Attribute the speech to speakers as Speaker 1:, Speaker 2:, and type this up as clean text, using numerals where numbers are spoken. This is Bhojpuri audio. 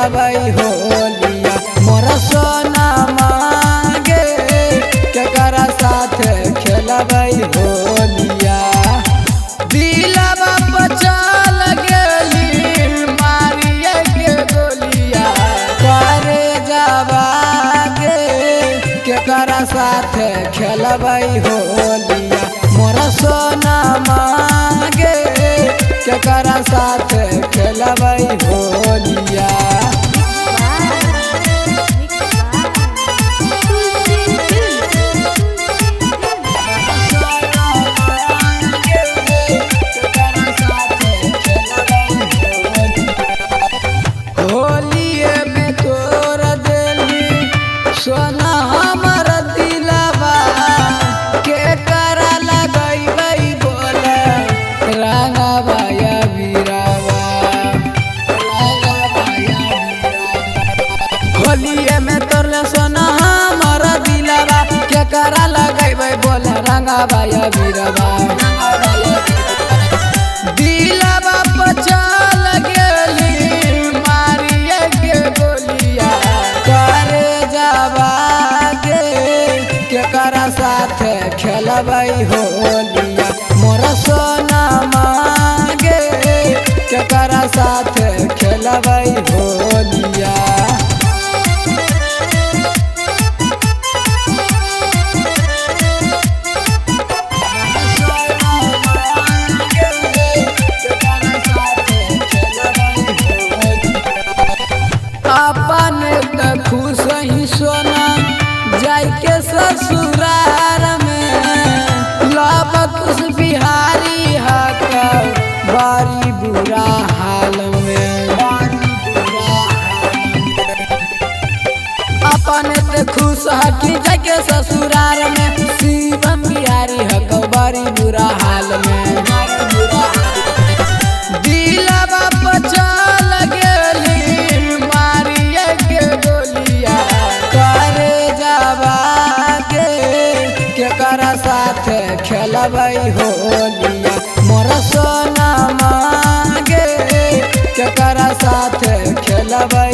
Speaker 1: खेलबै होलिया मोर सोना मांगे केकरा साथ खेलबै होलिया। दिलवा पर चल गेली मारिए के गोलिया करे जावा गे केकरा साथ खेलबै होलिया मोर सोना मांगे केकरा साथ खेलबै होलिया। होलिए में तोर देली सोना हमर दिलवा केकरा लगैबै बोले रंगवा या वीरवा होलिए में तोर सोना हमर दिलवा केकरा लगैबै बोले रंगवा या वीरवा। दिलवा पर चल गेली मारिए के गोलिया करे जावा गे केकरा साथ खेलबै होलिया मोर सोना मांगे केकरा साथ खेलबै होलिया। अपन त खुश ही सोना जाय के ससुरार में लब कुछ बिहारी हक बड़ी बुरा हाल में। अपन त खुश हकी जाय के ससुरार में शिवम बिहारी हक बड़ी बुरा हाल में। दिलवा पर चल गेली मारिए के गोलिया करे जावा गे केकरा साथ खेलबै होलिया मोर सोना मांगे केकरा साथ खेलबै